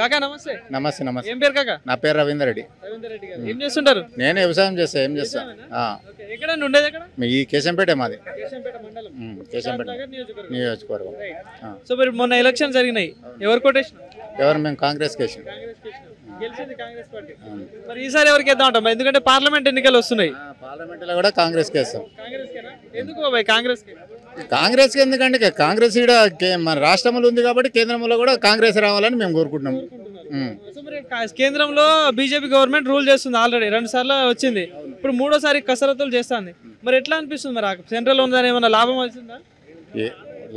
కాకా నమస్తే. నమస్తే నమస్తే. ఏం పేరు కాకా? నా పేరు రవీందర్ రెడ్డి. ఏం చేస్తుంటారు? నేను వ్యవసాయం చేస్తా. ఏం చేస్తా? ఎక్కడ ఉండేది? ఎక్కడ? ఈ కేశంపేట మాది. కేశంపేట నియోజకవర్గం. నియోజకవర్గం. సో మరి మొన్న ఎలక్షన్ జరిగినాయి, ఎవరు కొటేషన్? ఎవరు? మేము కాంగ్రెస్ కేసాం. గెలిచింది కాంగ్రెస్ పార్టీ. మరి ఈసారి ఎవరికి వేద్దాం అంటాం? ఎందుకంటే పార్లమెంట్ ఎన్నికలు వస్తున్నాయి. పార్లమెంట్ లో కూడా కాంగ్రెస్ కేసాం. ఎందుకు బాబాయ్ కాంగ్రెస్? కాంగ్రెస్ కి ఎందుకంటే కాంగ్రెస్ ఈడ మన రాష్ట్రంలో ఉంది కాబట్టి కేంద్రంలో కూడా కాంగ్రెస్ రావాలని మేము కోరుకుంటున్నాం. కేంద్రంలో బీజేపీ గవర్నమెంట్ రూల్ చేస్తుంది, ఆల్రెడీ 2 సార్లు వచ్చింది, ఇప్పుడు 3వ సారి కసరత్తులు చేస్తుంది. మరి ఎట్లా అనిపిస్తుంది? మరి సెంట్రల్ ఉందని ఏమన్నా లాభం వచ్చిందా?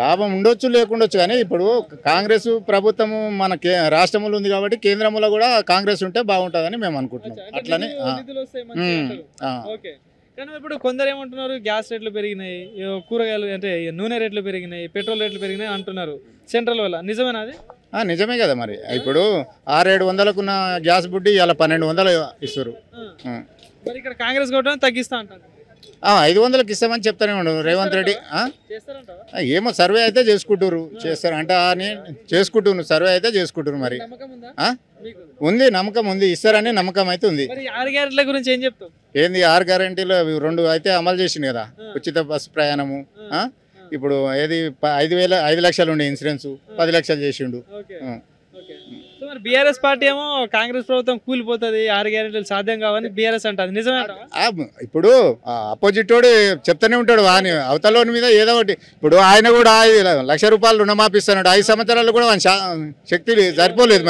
లాభం ఉండొచ్చు లేకుండొచ్చు, కానీ ఇప్పుడు కాంగ్రెస్ ప్రభుత్వము మన రాష్ట్రంలో ఉంది కాబట్టి కేంద్రంలో కూడా కాంగ్రెస్ ఉంటే బాగుంటుందని మేము అనుకుంటున్నాం. అట్లనే కానీ ఇప్పుడు కొందరు ఏమంటున్నారు, గ్యాస్ రేట్లు పెరిగినాయి, కూరగాయలు అంటే నూనె రేట్లు పెరిగినాయి, పెట్రోల్ రేట్లు పెరిగినాయి అంటున్నారు సెంట్రల్ వల్ల. నిజమేనా అది? నిజమే కదా. మరి ఇప్పుడు 600-700 గ్యాస్ బుడ్డి ఇలా 1200 ఇస్తారు. మరి ఇక్కడ కాంగ్రెస్ గవర్నమెంట్ తగ్గిస్తా అంటారు. 500కి ఇస్తామని చెప్తానే ఉండవు రేవంత్ రెడ్డి. ఏమో సర్వే అయితే చేసుకుంటారు, చేస్తారు అంటే చేసుకుంటున్నారు, సర్వే అయితే చేసుకుంటారు. మరి ఉంది, నమ్మకం ఉంది, ఇస్తారని నమ్మకం అయితే ఉంది. 6 గ్యారెంటీల గురించి ఏం చెప్తావు? ఏంది 6 గ్యారెంటీలు 2 అయితే అమలు చేసింది కదా. ఉచిత బస్సు ప్రయాణము, ఇప్పుడు ఏది 5 లక్షలు ఉండే ఇన్సూరెన్స్ 10 లక్షలు చేసిండు. మరి బీఆర్ఎస్ పార్టీ ఏమో కాంగ్రెస్ ప్రభుత్వం కూలిపోతుంది, 6 గ్యారెంటీలు సాధ్యం కావని బీఆర్ఎస్ అంటారు. నిజమే? ఇప్పుడు అపోజిట్ వాడు చెప్తానే ఉంటాడు, అవతల మీద ఏదో ఒకటి. ఇప్పుడు ఆయన కూడా 5 లక్షల రూపాయలు రుణమాపిస్తున్నాడు, 5 సంవత్సరాలు కూడా శక్తి సరిపోలేదు.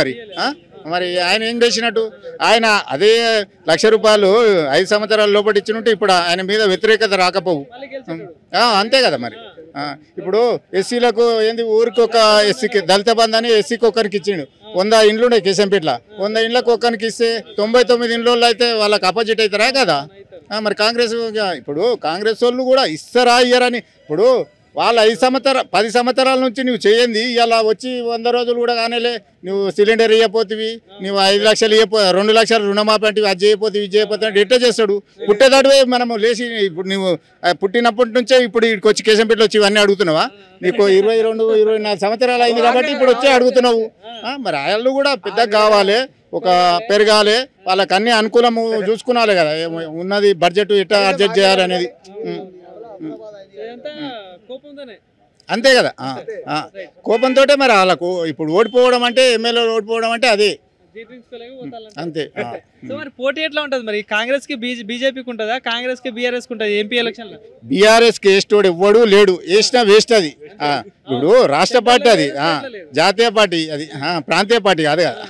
మరి ఆయన ఏం చేసినట్టు? ఆయన అదే 1 లక్ష రూపాయలు 5 సంవత్సరాల లోపల ఇచ్చినట్టు ఇప్పుడు ఆయన మీద వ్యతిరేకత రాకపోవు. అంతే కదా. మరి ఇప్పుడు ఎస్సీలకు ఏంది, ఊరికి ఒక ఎస్సీకి దళిత బంధు అని ఎస్సీకి ఒక్కరికి ఇచ్చిండు. 100 ఇండ్లు ఉన్నాయి కేశంపేటలో, 100 ఇండ్లకు ఒక్కరికి ఇస్తే 99 ఇండ్ల అయితే వాళ్ళకి అపోజిట్ అవుతారా కదా. మరి కాంగ్రెస్ ఇప్పుడు కాంగ్రెస్ వాళ్ళు కూడా ఇస్తారా ఇయ్యరని, ఇప్పుడు వాళ్ళు 10 సంవత్సరాల నుంచి నువ్వు చేయండి, ఇలా వచ్చి 100 రోజులు కూడా కానేలే, నువ్వు సిలిండర్ ఇవ్వపోతివి, నువ్వు 5 లక్షలు 2 లక్షలు రుణమాపి అంటే అది చేయపోతే ఇది చేయపోతే అంటే ఎట్లా చేస్తాడు? పుట్టేదాడివే మనము లేచి, ఇప్పుడు నువ్వు పుట్టినప్పటి నుంచే ఇప్పుడు ఇక్కడికి వచ్చి కేశంపేటలో వచ్చి ఇవన్నీ అడుగుతున్నావా? నీకు 22-24 సంవత్సరాలు అయింది కాబట్టి ఇప్పుడు వచ్చి అడుగుతున్నావు. మరి వాళ్ళు కూడా పెద్దగా కావాలి, ఒక పెరగాలి, వాళ్ళకి అన్ని అనుకూలము చూసుకున్నాలి కదా. ఉన్నది బడ్జెట్ ఎట్లా అడ్జస్ట్ చేయాలనేది అంతే కదా. కోపంతో మరి వాళ్ళకు ఇప్పుడు ఓడిపోవడం అంటే, ఎమ్మెల్యేలు ఓడిపోవడం అంటే అదే అంతే. మరి పోటీ ఎట్లా ఉంటుంది? మరి కాంగ్రెస్ కి బీజేపీకి ఉంటుందా, కాంగ్రెస్ కి బీఆర్ఎస్ కి ఉంటుంది? ఎంపీ ఎలక్షన్ లో బీఆర్ఎస్ కి వేసేటోడు ఎవ్వడు లేడు, వేసినా వేస్ట్. అది ఇప్పుడు రాష్ట్ర పార్టీ, అది జాతీయ పార్టీ, అది ప్రాంతీయ పార్టీ అదే కదా.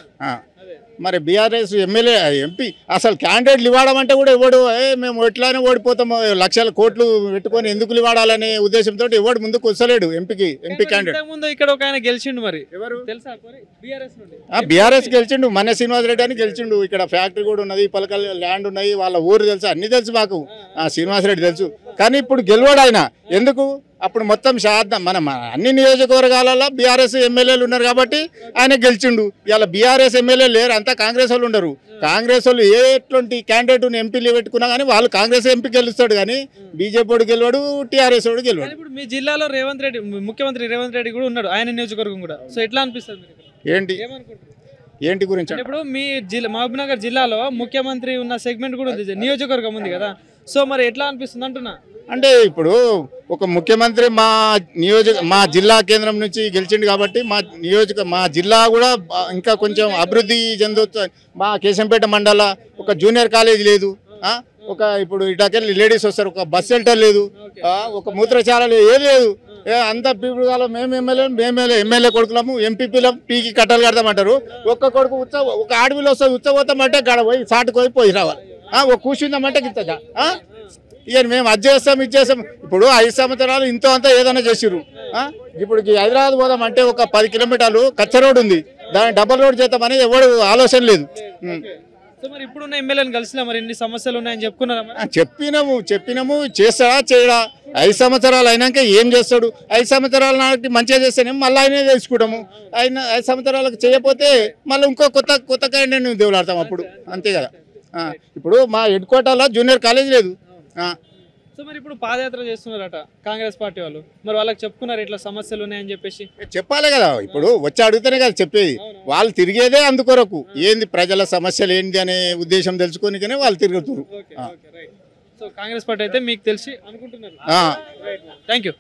మరి బీఆర్ఎస్ ఎమ్మెల్యే ఎంపీ అసలు క్యాండిడేట్లు ఇవ్వడం అంటే కూడా ఎవడు మేము ఎట్లానే ఓడిపోతాము, లక్షల కోట్లు పెట్టుకొని ఎందుకు ఇవ్వాలనే ఉద్దేశంతో ఎవడు ముందుకు వస్తలేడు ఎంపీ క్యాండిడేట్. ముందు ఇక్కడ ఒక ఆయన గెలిచిండు, మరి ఎవరు తెలుసా? బీఆర్ఎస్ గెలిచిండు, మన శ్రీనివాస్ రెడ్డి అని గెలిచిండు. ఇక్కడ ఫ్యాక్టరీ కూడా ఉన్నది, పలకల్ ల్యాండ్ ఉన్నాయి, వాళ్ళ ఊరు తెలుసు, అన్ని తెలుసు మాకు. శ్రీనివాస్ రెడ్డి తెలుసు, కానీ ఇప్పుడు గెలవాడు ఆయన. ఎందుకు? అప్పుడు మొత్తం శాతం మన అన్ని నియోజకవర్గాలలో బీఆర్ఎస్ ఎమ్మెల్యేలు ఉన్నారు కాబట్టి ఆయన గెలిచిండు. ఇలా బీఆర్ఎస్ ఎమ్మెల్యే లేరు, అంతా కాంగ్రెస్ వాళ్ళు ఉండరు. కాంగ్రెస్ వాళ్ళు ఎటువంటి క్యాండిడేట్ ఎంపీలు పెట్టుకున్నా కానీ వాళ్ళు కాంగ్రెస్ ఎంపీ గెలుస్తాడు, కానీ బీజేపీ వాడు గెలవాడు, టీఆర్ఎస్ వాడు గెలవాడు. ఇప్పుడు మీ జిల్లాలో ముఖ్యమంత్రి రేవంత్ రెడ్డి కూడా ఉన్నాడు, ఆయన నియోజకవర్గం కూడా. సో ఎట్లా అనిపిస్తుంది? ఏంటి గురించి? ఇప్పుడు మీ మహబూబ్నగర్ జిల్లాలో ముఖ్యమంత్రి ఉన్న సెగ్మెంట్ కూడా ఉంది, నియోజకవర్గం ఉంది కదా. సో మరి ఎట్లా అనిపిస్తుంది అంటున్నా? అంటే ఇప్పుడు ఒక ముఖ్యమంత్రి మా జిల్లా కేంద్రం నుంచి గెలిచిండు కాబట్టి మా జిల్లా కూడా ఇంకా కొంచెం అభివృద్ధి చెందుతుంది. మా కేశంపేట మండల ఒక జూనియర్ కాలేజ్ లేదు, ఒక ఇప్పుడు ఇటాకెళ్ళి లేడీస్ వస్తారు, ఒక బస్ షెల్టర్ లేదు, ఒక మూత్రశాల లేదు, ఏది లేదు. అంతా పీపుల్ కాలం మేము ఎమ్మెల్యే కొడుకులము, ఎంపీపీలం పీకి కట్టలు కడతామంటారు. ఒక్క కొడుకు ఒక ఆడవిలో వస్తుంది, ఉత్సవోతామంటే గడ పోయి సాటుకు పోయి రావాలి, ఒక కూర్చుందామంటే గిత్తగా. ఇక మేము అది చేస్తాం ఇది చేస్తాం. ఇప్పుడు 5 సంవత్సరాలు ఇంతో అంతా ఏదైనా చేసిర్రు. ఇప్పుడు హైదరాబాద్ పోదామంటే ఒక 10 కిలోమీటర్లు కచ్చ రోడ్ ఉంది, దాన్ని డబల్ రోడ్ చేద్దామని ఎవరు ఆలోచన లేదు. మరి ఇప్పుడున్న ఎమ్మెల్యేని కలిసినా మరి ఎన్ని సమస్యలు ఉన్నాయని చెప్పుకున్నారా? చెప్పినాము చేస్తాడా చేయడా? 5 సంవత్సరాలు అయినాక ఏం చేస్తాడు? 5 సంవత్సరాల నాటి మంచిగా చేస్తేనే మళ్ళీ ఆయనే తెలుసుకుంటాము. 5 సంవత్సరాలకు చేయకపోతే మళ్ళీ ఇంకో కొత్త క్యాండిడేట్ దేవులాడతాం అప్పుడు, అంతే కదా. ఇప్పుడు మా హెడ్ క్వార్టర్లో జూనియర్ కాలేజ్ లేదు, సో మరి ఇప్పుడు పాదయాత్ర చేస్తున్నారట కాంగ్రెస్ పార్టీ వాళ్ళు, మరి వాళ్ళకి చెప్పుకున్నారు ఇట్లా సమస్యలు ఉన్నాయని చెప్పేసి. చెప్పాలి కదా, ఇప్పుడు వచ్చి అడిగితేనే కదా చెప్పేది. వాళ్ళు తిరిగేదే అందుకొరకు, ఏంది ప్రజల సమస్యలు ఏంది అనే ఉద్దేశం తెలుసుకొనికనే వాళ్ళు తిరుగుతారు. సో కాంగ్రెస్ పార్టీ అయితే మీకు తెలిసి అనుకుంటున్నారు. Thank you.